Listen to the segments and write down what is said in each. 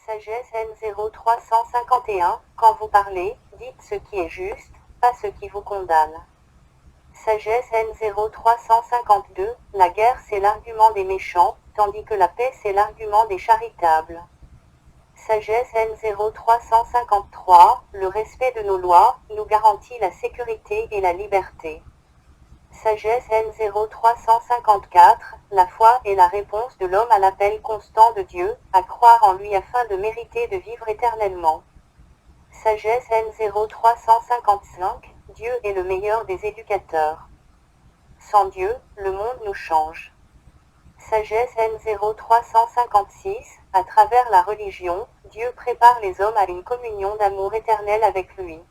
Sagesse N0351, quand vous parlez, dites ce qui est juste, pas ce qui vous condamne. Sagesse N0352, la guerre c'est l'argument des méchants, tandis que la paix c'est l'argument des charitables. Sagesse N0353, le respect de nos lois, nous garantit la sécurité et la liberté. Sagesse N0354, la foi est la réponse de l'homme à l'appel constant de Dieu, à croire en lui afin de mériter de vivre éternellement. Sagesse N0355, Dieu est le meilleur des éducateurs. Sans Dieu, le monde nous change. Sagesse N0356, à travers la religion, Dieu prépare les hommes à une communion d'amour éternel avec lui.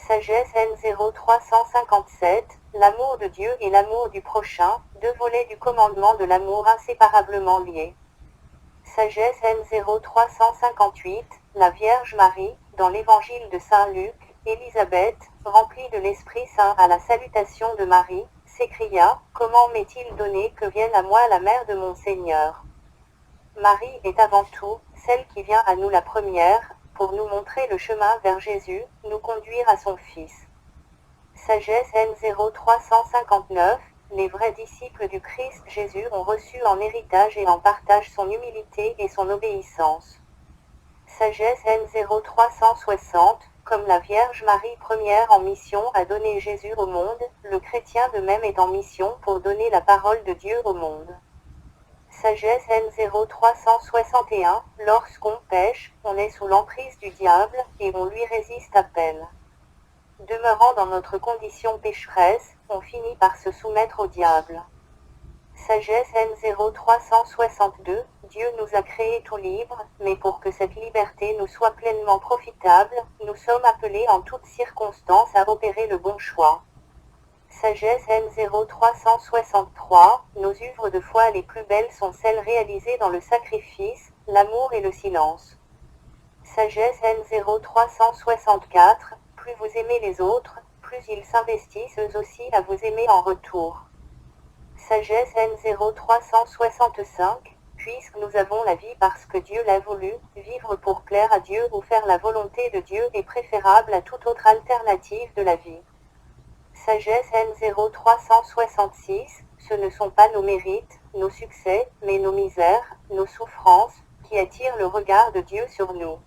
Sagesse N0357, l'amour de Dieu et l'amour du prochain, deux volets du commandement de l'amour inséparablement liés. Sagesse N0358, la Vierge Marie, dans l'évangile de Saint Luc, Élisabeth, remplie de l'Esprit Saint à la salutation de Marie, s'écria, « Comment m'est-il donné que vienne à moi la mère de mon Seigneur ?» Marie est avant tout, celle qui vient à nous la première, pour nous montrer le chemin vers Jésus, nous conduire à son Fils. Sagesse N0359, les vrais disciples du Christ Jésus ont reçu en héritage et en partage son humilité et son obéissance. Sagesse N0360, comme la Vierge Marie première en mission a donné Jésus au monde, le chrétien de même est en mission pour donner la parole de Dieu au monde. Sagesse N0361, lorsqu'on pêche, on est sous l'emprise du diable, et on lui résiste à peine. Demeurant dans notre condition pécheresse, on finit par se soumettre au diable. Sagesse N0362, Dieu nous a créés tout libres, mais pour que cette liberté nous soit pleinement profitable, nous sommes appelés en toutes circonstances à opérer le bon choix. Sagesse N0363, nos œuvres de foi les plus belles sont celles réalisées dans le sacrifice, l'amour et le silence. Sagesse N0364, plus vous aimez les autres, plus ils s'investissent eux aussi à vous aimer en retour. Sagesse N0365, puisque nous avons la vie parce que Dieu l'a voulu, vivre pour plaire à Dieu ou faire la volonté de Dieu est préférable à toute autre alternative de la vie. Sagesse N0366, ce ne sont pas nos mérites, nos succès, mais nos misères, nos souffrances, qui attirent le regard de Dieu sur nous.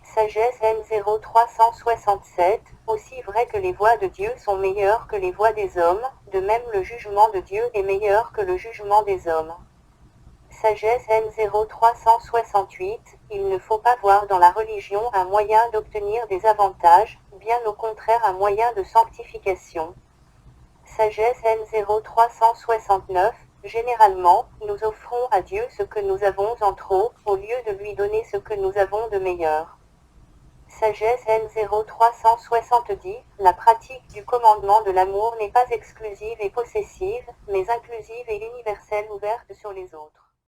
Sagesse N0367, aussi vrai que les voies de Dieu sont meilleures que les voies des hommes, de même le jugement de Dieu est meilleur que le jugement des hommes. Sagesse N0368, il ne faut pas voir dans la religion un moyen d'obtenir des avantages, bien au contraire un moyen de sanctification. Sagesse N0369, généralement, nous offrons à Dieu ce que nous avons en trop, au lieu de lui donner ce que nous avons de meilleur. Sagesse N0370, la pratique du commandement de l'amour n'est pas exclusive et possessive, mais inclusive et universelle ouverte sur les autres.